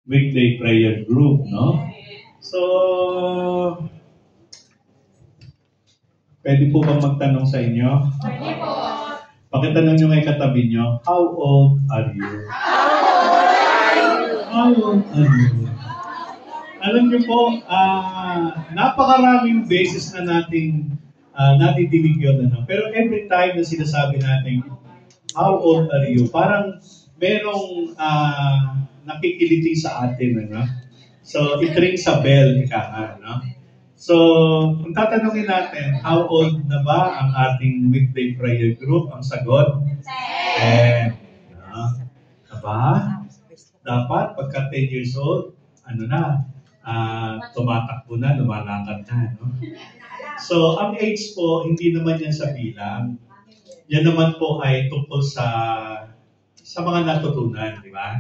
weekday prayer group, no? So, pwede po bang magtanong sa inyo? Pwede po. Pakitanong nyo ngay katabi nyo, how old are you? How old are you? Alam nyo po, napakaraming beses na nating nadidinig yun. Ano? Pero every time na sinasabi natin, how old are you? Parang merong nakikiliti sa atin. Ano? So, it rings a bell, no? So, kung tatanungin natin, how old na ba ang ating weekday prayer group? Ang sagot? 10. Diba? Dapat, pagka 10 years old, tumatakbo na, lumalakad na. No? So, ang age po, hindi naman yan sa bilang. Yan naman po ay tungkol sa mga natutunan, di ba?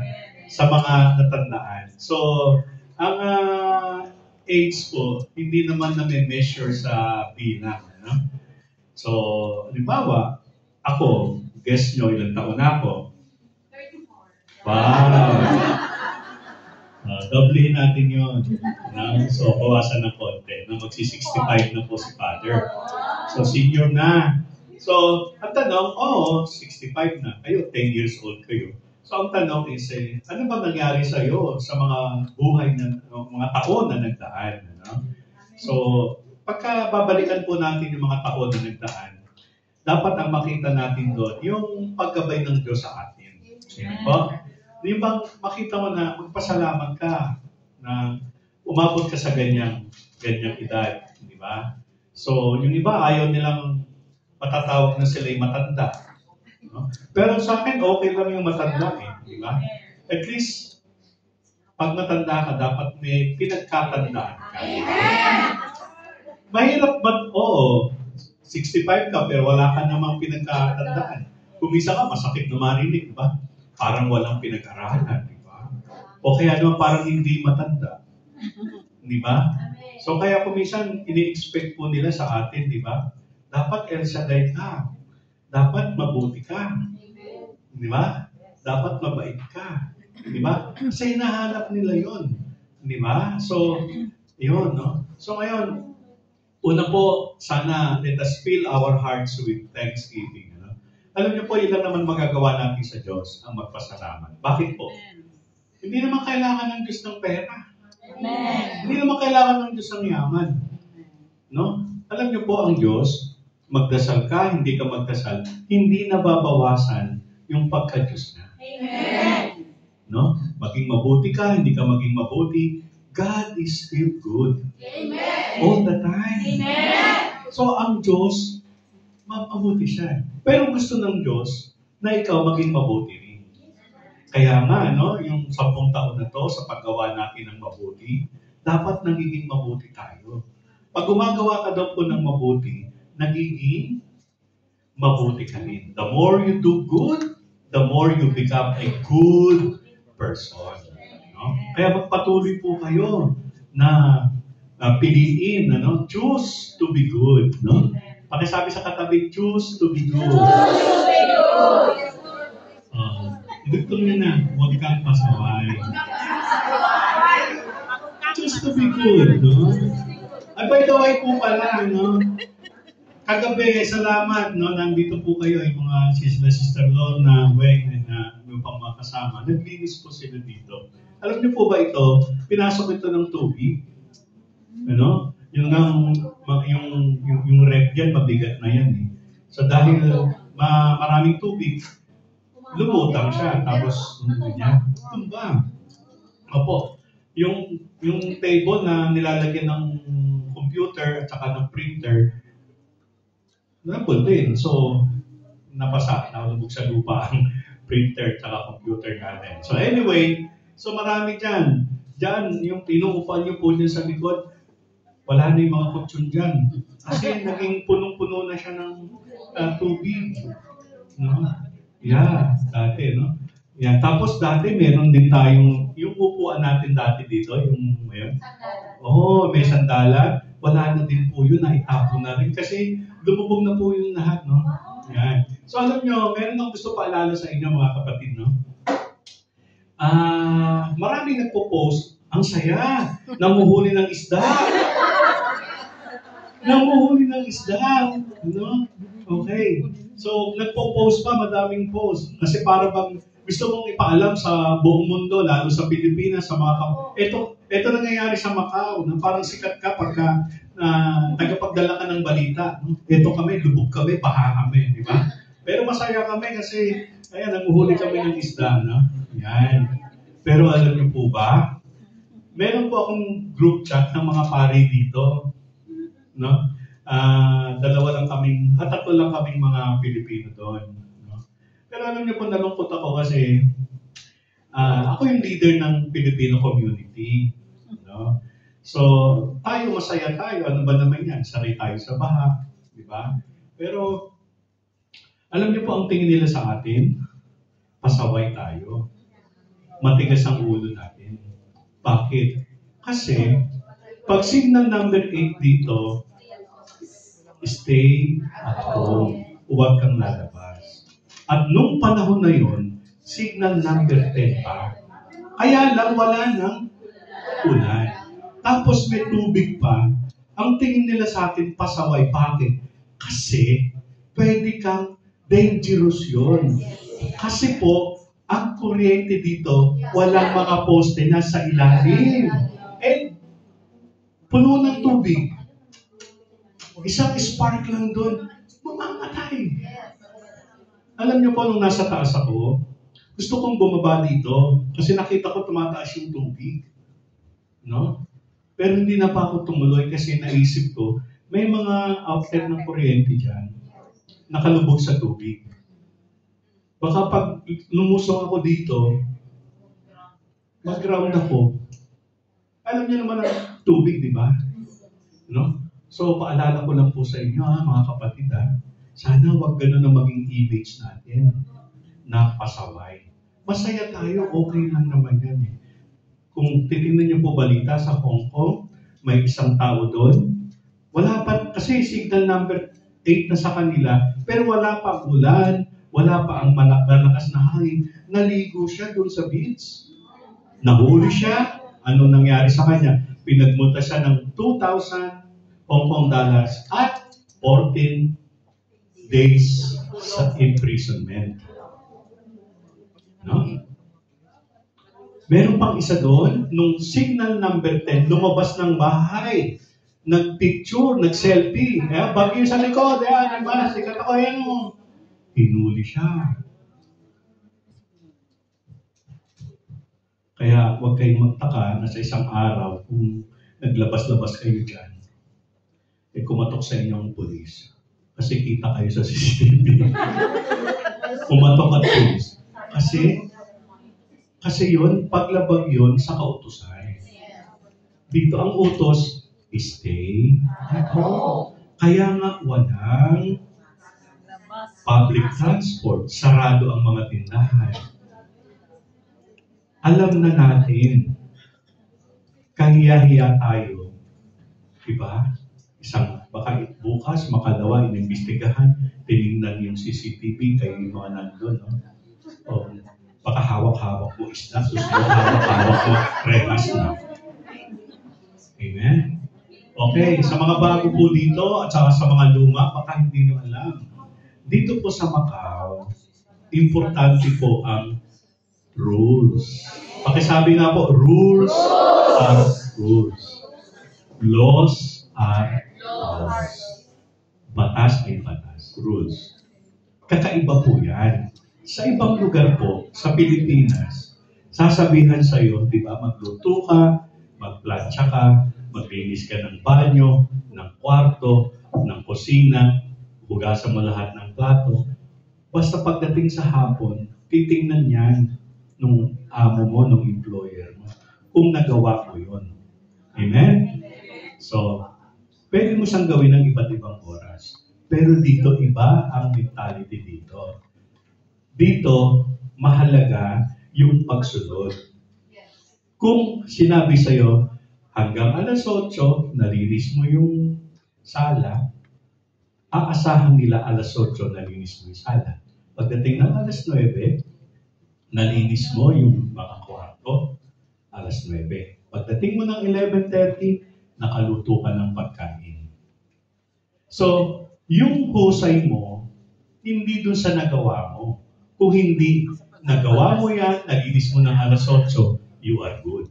Sa mga natandaan. So, ang age po, hindi naman na-measure sa bilang. No? So, halimbawa, ako, guess nyo, ilang taon na ako? 34. Wow! Doblehin natin yun. So, bawasan ng konti. Magsi-65 na po si Father. So, senior na. So, ang tanong, 65 na. Kayo, 10 years old kayo. So, ang tanong is, ano ba nangyari sa iyo sa mga buhay mga taon na nagdaan? Ano? So, pagka babalikan po natin yung mga taon na nagdaan, dapat ang makita natin doon, yung paggabay ng Diyos sa atin. Diba? Yung bang makita mo na magpasalamat ka na umabot ka sa ganyang edad. Di ba? So, yung iba ayaw nilang matatawag na sila'y matanda. No? Pero sa akin, okay lang yung matanda di ba? At least, pag matanda ka, dapat may pinagkatandaan ka. Mahirap ba? Oo. 65 ka, pero wala ka namang pinagkatandaan. Kung isa ka, masakit na marinig, ba? Parang walang pinag-aralan, di ba? O kaya naman parang hindi matanda. Di ba? So kaya kung minsan, ini-expect po nila sa atin, di ba? Dapat El Shaddai ka. Dapat mabuti ka. Di ba? Dapat mabait ka. Di ba? Kasi hinahanap nila yon. Di ba? So, yun, no? So ngayon, una po, sana let us fill our hearts with thanksgiving. No? Alam niyo po, ilan naman magagawa natin sa Diyos ang magpasalamat. Bakit po? Hindi naman kailangan ng Diyos ng pera. Amen. Hindi naman kailangan ng Diyos ng yaman. No? Alam niyo po, ang Diyos, magdasal ka, hindi ka magdasal, hindi nababawasan yung pagka-Diyos na. Amen. No? Maging mabuti ka, hindi ka maging mabuti, God is still good. Amen. All the time. Amen. So, ang Diyos, mabuti siya. Pero gusto ng Diyos na ikaw maging mabuti rin. Kaya nga, no, yung 10 taon na to sa paggawa natin ng mabuti, dapat nagiging mabuti tayo. Pag gumagawa ka daw po ng mabuti, nagiging mabuti ka rin. The more you do good, the more you become a good person. No? Kaya magpatuloy po kayo na piliin, choose to be good. No? Pakisabi sa katabi, choose to be good. Choose to be good. Idugtong nyo na, huwag kang pasaway. Choose to be good. No? At by the way po pala, kagabi, salamat, nandito po kayo, yung mga sister Lorna, Weng, na yung pang mga kasama. Naglinis po sila dito. Alam niyo po ba ito, pinasok ito ng tubig. Yung rep yan, mabigat na yan. So dahil maraming tubig, lumutang siya, tapos tumba. Opo, yung table na nilalagyan ng computer at saka ng printer, napul din. So, nalubog sa lupa ang printer at saka computer natin. So anyway, so marami dyan. Diyan, yung inuupuan niyo po dyan sa likod, wala na yung mga kutsyon dyan. Kasi naging punong-puno na siya ng tubig. No? Yeah, dati, no? Yeah. Tapos dati, meron din tayong, yung upuan natin dati dito, may sandalan. Wala na din po yun, naitapon na rin. Kasi lumubog na po yung lahat, no? Yan. So alam nyo, meron akong gusto paalala sa inyo, mga kapatid, no? maraming nagpo-post, ang saya, namuhuli ng isda. Namuhuli ng isda. No? Okay. So, nagpo-post pa, madaming post. Kasi para bang gusto mong ipaalam sa buong mundo, lalo sa Pilipinas, sa mga ito nangyayari sa Macau, na parang sikat ka pagka tagapagdala ka ng balita. Ito kami, lubog kami, baha kami, di ba? Pero masaya kami kasi, ayan, nanguhuli kami ng isda, no? Yan. Pero alam niyo po ba, meron po akong group chat ng mga pari dito, no? Tatlo lang kaming mga Pilipino doon. No? Pero alam niyo po, nalungkot ako kasi ako yung leader ng Filipino community. No? So, tayo, masaya tayo. Ano ba naman yan? Sanay tayo sa baha. Di ba? Pero, alam niyo po, ang tingin nila sa atin, pasaway tayo. Matigas ang ulo natin. Bakit? Kasi, pag signal number 8 dito, stay at home. Huwag kang lalabas. At nung panahon na yon, signal number 10 pa. Kaya lang wala ng ulan. Tapos may tubig pa. Ang tingin nila sa atin, pasaway. Bakit? Kasi pwede kang dangerous yun. Kasi po, ang kuryente dito, walang mga poste na sa ilalim. Puno ng tubig. Isang spark lang doon, mamamatay. Alam niyo po, nung nasa taas ako, gusto kong bumaba dito kasi nakita ko tumataas yung tubig. No? Pero hindi na pa ako tumuloy kasi naisip ko, may mga outlet ng kuryente dyan, nakalubog sa tubig. Baka pag lumusong ako dito, mag-ground ako. Alam niyo naman ang tubig, di ba? No? So, paalala ko lang po sa inyo, mga kapatid, sana wag ganun ang maging image natin na pasaway. Masaya tayo, okay lang naman yan. Kung titingnan niyo po balita sa Hong Kong, may isang tao doon. Wala pa, kasi signal number 8 na sa kanila, pero wala pa ulan, wala pa ang malakas na hangin. Naligo siya doon sa beach. Nahuli siya. Ano nangyari sa kanya? Pinagmulta siya ng 2,000 Hong Kong dollars at 14 days sa imprisonment. No? Meron pang isa doon, nung signal number 10, lumabas ng bahay, nagpicture, nag-selfie. Bagyo sa likod, diba? Sikat ako, yan mo. Hinuli siya. Kaya huwag kayong magtaka na sa isang araw, kung naglabas-labas kayo dyan, kumatok sa inyong pulis. Kasi kita kayo sa CCTV. Kumatok at pulis. Kasi yun, paglabag yun sa kautusan. Dito ang utos, stay at home. Kaya nga walang public transport. Sarado ang mga tindahan. Alam na natin, kahiya-hiya tayo. Diba? Baka bukas, makalawa, inimbestigahan, tinignan yung CCTV kayo yung mga nandun. No? O, baka hawak-hawak mo isda, susunod hawak-hawak mo rehas na. Amen? Okay, sa mga bago po dito at saka sa mga luma, baka hindi nyo alam. Dito po sa Macau, importante po ang rules. Pakisabi nga po, rules are rules. Laws are laws. Batas ay batas. Rules. Kakaiba po yan. Sa ibang lugar po, sa Pilipinas, sasabihan sa'yo, di ba, magluto ka, magplancha ka, maglinis ka ng banyo, ng kwarto, ng kusina, hugasan mo lahat ng plato. Basta pagdating sa hapon, titingnan yan nung amo mo, nung employer mo, kung nagawa mo yun. Amen? So, pwede mo siyang gawin ng iba't ibang oras. Pero dito, iba ang mentality dito. Dito, mahalaga yung pagsunod. Kung sinabi sa'yo, hanggang alas 8, nalinis mo yung sala, aasahan nila alas 8, nalinis mo yung sala. Pagdating ng alas 9, Nalinis mo yung mga kwarto, alas 9. Pagdating mo ng 11:30, nakaluto ka ng pagkain. So, yung husay mo, hindi dun sa nagawa mo. Kung hindi nagawa mo yan, nalinis mo ng alas 8, you are good.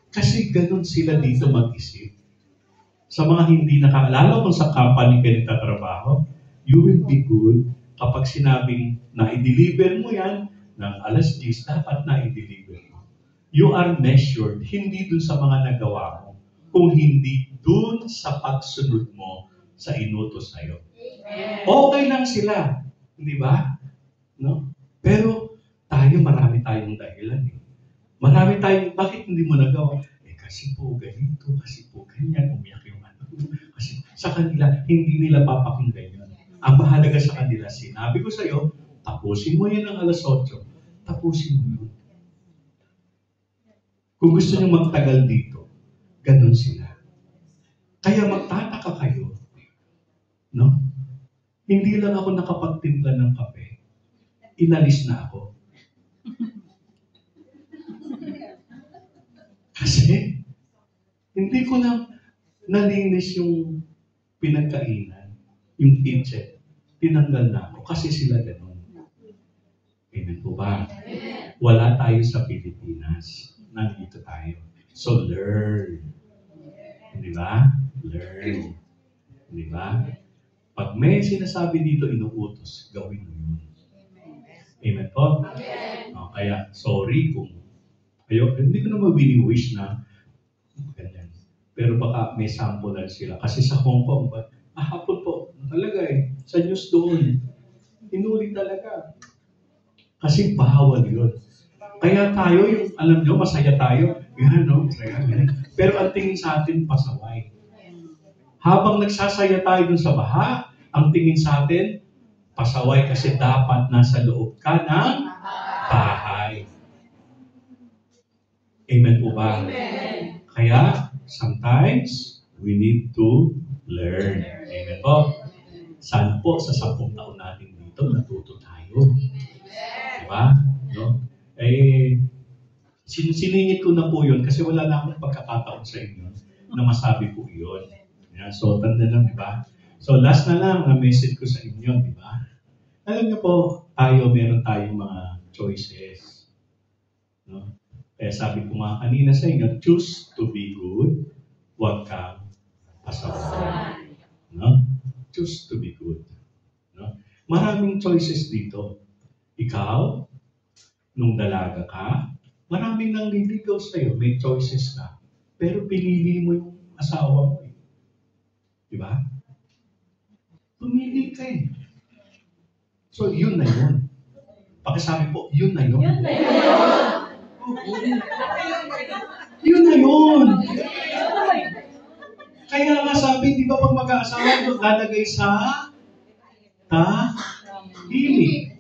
Kasi ganun sila dito mag-isip. Sa mga hindi nakaalala kung sa company ka nagtatrabaho, you will be good kapag sinabing na i-deliver mo yan ng alas 10, dapat na i-deliver mo. You are measured, hindi dun sa mga nagawa mo, kung hindi dun sa pagsunod mo sa inutos sa'yo. Okay lang sila, di ba? No? Pero marami tayong dahilan eh. Marami tayong, bakit hindi mo nagawa? Kasi po ganito, kasi po ganyan, umiyak yung ano. Kasi sa kanila, hindi nila papakinggan yun. Ang mahalaga sa kanila, sinabi ko sa'yo, tapusin mo yan ng alas 8. Tapusin mo yun. Kung gusto nyo magtagal dito, ganun sila. Kaya magtataka kayo, no? Hindi lang ako nakapagtimpla ng kape. Inalis na ako. Kasi, hindi ko na nalinis yung pinagkainan, yung kitchen. Tinanggal na ako kasi sila ganun. Amen po ba? Wala tayo sa Pilipinas. Nandito tayo. So, learn. Di ba? Learn. Di ba? Pag may sinasabi dito, inuutos, gawin mo yun. Amen po? Kaya, sorry kung hindi ko naman wini-wish na ganyan. Pero baka may sample lang sila. Kasi sa Hong Kong, hapon po, talaga sa news doon, inuli talaga. Kasi bawal yun. Kaya tayo, alam nyo, masaya tayo. Yan, no? Pero ang tingin sa atin, pasaway. Habang nagsasaya tayo dun sa baha, ang tingin sa atin, pasaway kasi dapat nasa loob ka ng bahay. Amen po ba? Amen. Kaya, sometimes, we need to learn. Amen po? Sana po, sa 10 taon natin dito, natuto tayo. Diba? No? Siningit ko na po yun kasi wala na akong pagkakataon sa inyo na masabi po yun. Yeah, so, tanda lang, diba? So, last na lang na message ko sa inyo, diba? Alam niyo po, meron tayong mga choices. No? Kaya sabi ko nga kanina sa inyo, choose to be good, huwag kang pasaway. No? Choose to be good. No? Maraming choices dito. Ikaw, nung dalaga ka, maraming nangliligaw sa'yo, may choices ka. Pero pinili mo yung asawa mo. Di ba? Pumili ka eh. So, yun na yun. Pakisabi po, yun na yun. Yun na yun. Yun na yun. Kaya nga sabi, di ba pag mag-aasawa, lalagay sa hili.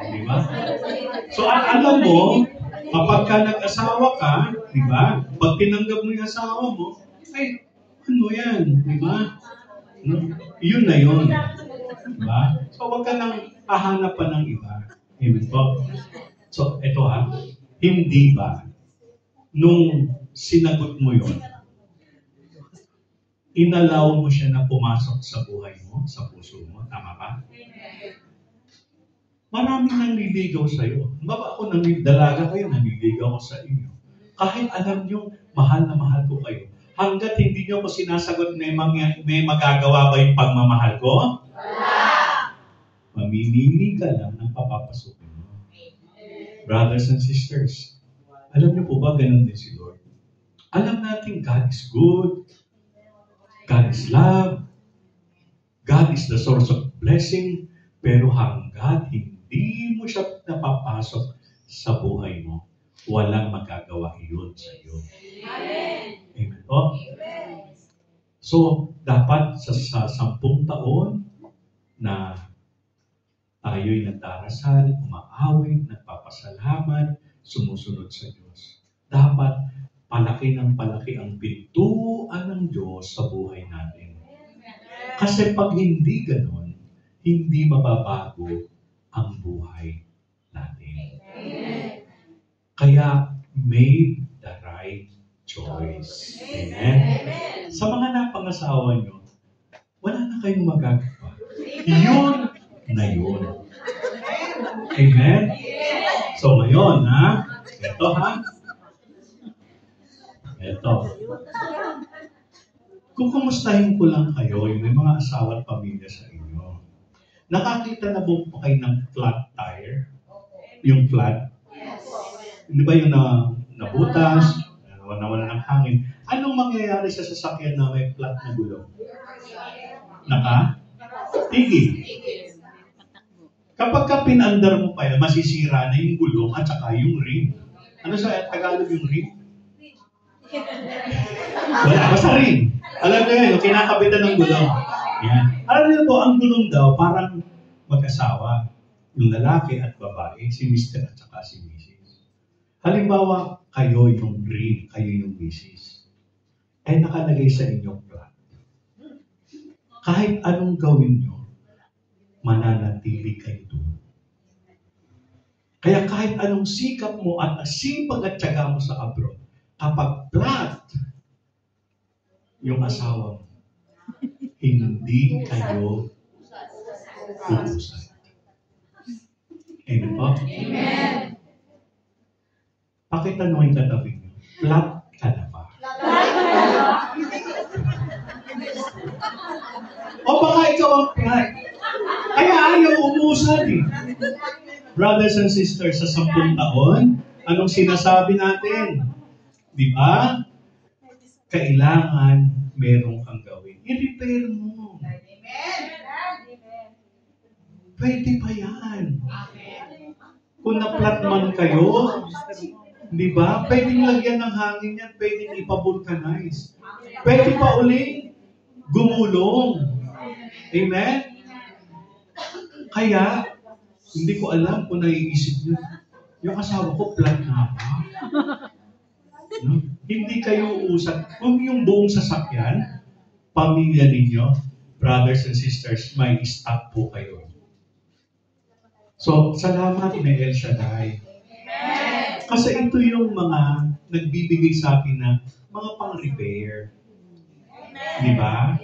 Di ba? So, alam mo, kapag ka nag-asawa ka, di ba? Pag tinanggap mo yung asawa mo, ay, ano yan? Di ba? No? Yun na yun. Di ba? So, wag ka nang hahanap pa ng iba. Amen po. So, ito hindi ba, nung sinagot mo yun, inalaw mo siya na pumasok sa buhay mo, sa puso mo, tama ba? Maraming nanliligaw sa'yo. Baba ako dalaga kayo, nanliligaw ko sa inyo. Kahit alam nyo, mahal na mahal ko kayo. Hanggat hindi nyo ko sinasagot na may magagawa ba yung pagmamahal ko? Mamimili ka lang ng papapasukin mo. Brothers and sisters, alam niyo po ba ganun din si Lord? Alam natin God is good, God is love, God is the source of blessing, pero hanggat hindi mo siya napapasok sa buhay mo, walang magagawa iyon sa iyo. Amen. Amen po? So, dapat sa 10 taon na tayo'y nagdarasal, umaawit, nagpapasalamat, sumusunod sa Diyos. Dapat palaki ng palaki ang pintuan ng Diyos sa buhay natin. Kasi pag hindi ganon, hindi mababago ang buhay natin. Amen. Kaya, made the right choice. Amen? Amen. Sa mga napangasawa nyo, wala na kayong magagawa. Yun na yun. Amen? So ngayon, ito ito. Kung kumustahin ko lang kayo, yung may mga asawa at pamilya sa inyo, nakakita na ba kayo ng flat tire? Yung flat? Di ba yung nabutas, nawala ng hangin? Anong mangyayari sa sasakyan na may flat na gulong? Tigil. Kapag pinandar mo pa yan, masisira na yung gulong at saka yung rim. Ano sa Tagalog yung rim? Wala, basta rim. Alam niyo yung kinakabitan ng gulong. Yan. Alam niyo po, ang gulong daw parang mag-asawa. Yung lalaki at babae, si Mr. at saka si Mrs. Halimbawa, kayo yung rim, kayo yung Mrs. Ay nakalagay sa inyong plan. Kahit anong gawin nyo, mananatili kayo doon. Kaya kahit anong sikap mo at sipag at tiyaga mo sa abroad, kapag flat yung asawa mo, hindi kayo uusan. Amen po? Amen. Pakitanungin katabi nyo, flat ka na ba? O baka ikaw ang flat. Kaya ayaw umusan eh. Brothers and sisters, sa 10 taon, anong sinasabi natin? Di ba? Kailangan meron kang gawin. I-repair mo. Pwede pa yan. Kung na-flat man kayo, di ba? Pwedeng lagyan ng hangin yan, pwedeng ipavulcanize. Pwede pa uling gumulong. Amen? Kaya, hindi ko alam kung naiisip niyo, yung asawa ko, flat na ba? No? Hindi kayo usap. Kung yung buong sasakyan, pamilya ninyo, brothers and sisters, may stock po kayo. So, salamat ni El Shaddai. Kasi ito yung mga nagbibigay sa atin na mga pang-repair. Di ba?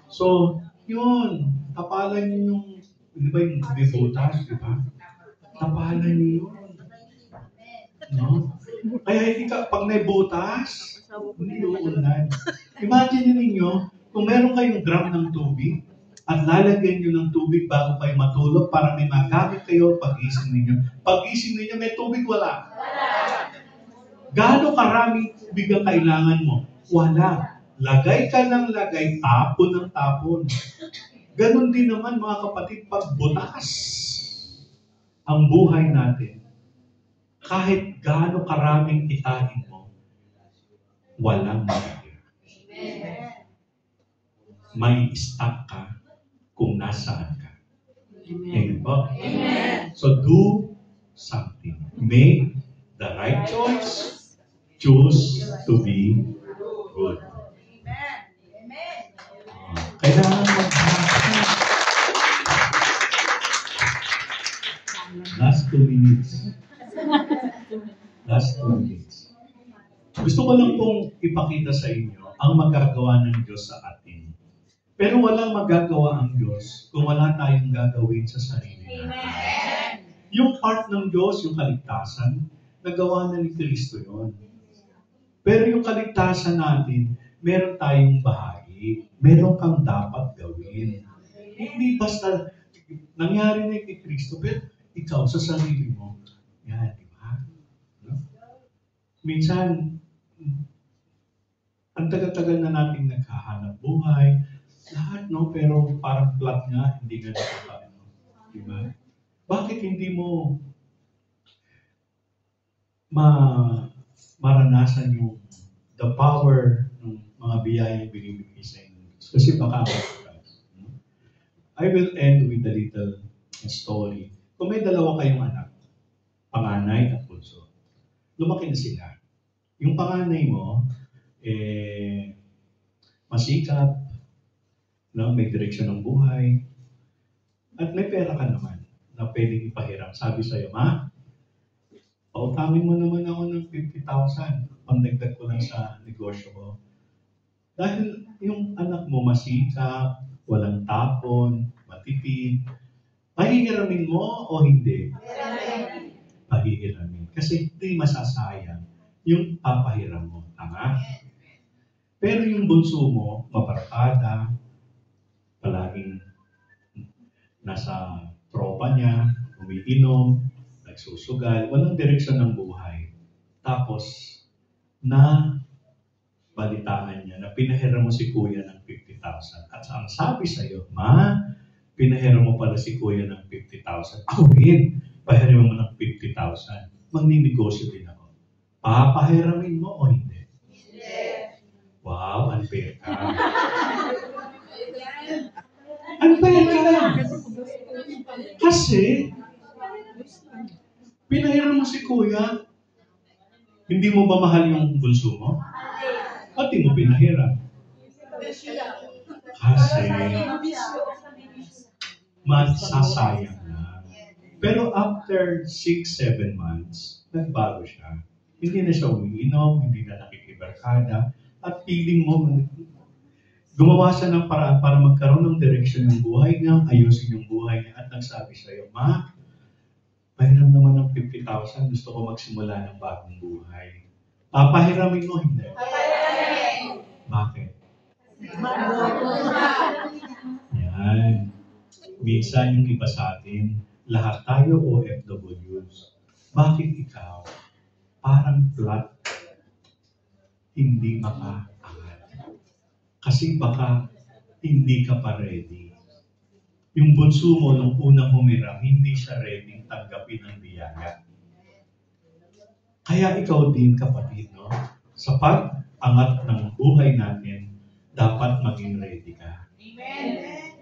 So, yun. Tapalan nyo yung, di ba yung butas, di ba? Tapalan nyo yun. No? Kaya hindi ka, pag may butas, hindi uulan. Imagine ninyo, kung meron kayong drum ng tubig, at lalagyan nyo ng tubig bago kayo matulog para may magamit kayo pag-gising ninyo. Pag-gising ninyo, may tubig, wala. Gaano karaming tubig ang kailangan mo? Wala. Lagay ka ng lagay, tapon ng tapon. Ganon din naman mga kapatid, pag butas ang buhay natin, kahit gaano karaming itain mo, walang matitira. May stock ka kung nasaan ka. Amen po? Amen. So do something. Make the right choice. Choose to be good. Kailangan mag-action. Last 2 minutes. Last 2 minutes. Gusto ko lang pong ipakita sa inyo ang magagawa ng Diyos sa atin. Pero walang magagawa ang Diyos kung wala tayong gagawin sa sarili natin. Amen. Yung part ng Diyos, yung kaligtasan, nagawa na ni Kristo yon. Pero yung kaligtasan natin, meron tayong bahagi. Meron kang dapat gawin. Hindi basta nangyari na kay Kristo, pero ikaw sa sarili mo, yan, di ba? No? Minsan, ang tagal-tagal na nating naghahanap buhay, lahat, no? Pero parang flat nga, hindi nga nakakaano. Di ba? Bakit hindi mo maranasan yung the power ng mga biyayang binibigay sa inyo? Kasi baka no? I will end with a little story. Kung may 2 kayong anak, panganay at bunso, lumaki na sila. Yung panganay mo, masikap, no? May direksyon ng buhay, at may pera ka naman. na pwedeng ipahiram. Sabi sa'yo, ma, pautangin mo naman ako ng 50,000. Pandagdag ko lang sa negosyo ko. Dahil yung anak mo masikap, walang tapon, matipid, pahihiramin mo o hindi? Pahihiramin. Kasi hindi masasayang yung papahiram mo. Tama? Pero yung bunso mo, mabarkada, palaging nasa tropa niya, umiinom, nagsusugal, walang direksyon ng buhay. Tapos, balitaan niya na pinahiram mo si kuya ng 50,000. At ang sabi sa'yo, ma, pinahiram mo pala si kuya ng 50,000. Ako rin, pahiram mo ng 50,000. Magninegosyo din ako. Papahiramin mo o hindi? Wow, unfair ka. Unfair ka. Kasi, pinahiram mo si kuya, hindi mo ba mahal yung bunso mo? Pati mo pinahiram. Kasi, masasayang na. Pero after 6-7 months, nagbago siya. Hindi na siya umiinom, hindi na nakikibarkada, at feeling mo, gumawa siya ng paraan para magkaroon ng direksyon ng buhay niya, ayusin yung buhay niya, at nagsabi sa'yo, ma, pahiram naman ng 50,000, gusto ko magsimula ng bagong buhay. Papahiramin mo, hindi? Bakit? Yan. Minsan yung iba sa atin, lahat tayo OFWs. Bakit ikaw? Parang flat, hindi makaangat. Kasi baka hindi ka pa ready. Yung bunso mo nung unang humiram, hindi siya ready tanggapin ang biyaya. Kaya ikaw din, kapatid, no? Sa pag-angat ng buhay natin, dapat maging ready ka. Amen.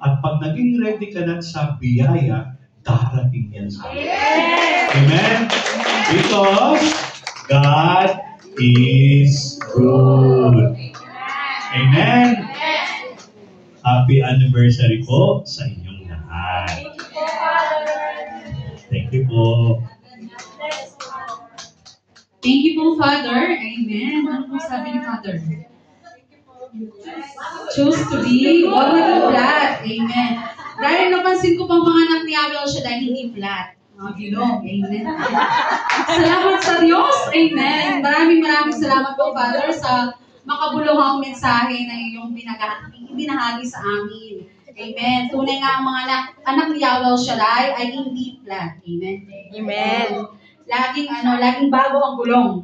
At pag naging ready ka na sa biyaya, darating yan sa atin. Amen? Because God is good. Amen? Happy anniversary po sa inyong lahat. Thank you po. Thank you po, Father. Amen. Ano po sabi ni Father? Choose to be what would be flat. Amen. Dahil napansin ko pang mga anak ni Abel siya dahil hindi flat. Mga bilog. Amen. Salamat sa Diyos. Amen. Maraming salamat po, Father, sa makabuluhang mensahe na iyong binahagi sa amin. Amen. Tunay nga ang mga anak ni Yahweh Shaddai ay hindi flat. Amen. Amen. Laging bago ang gulong.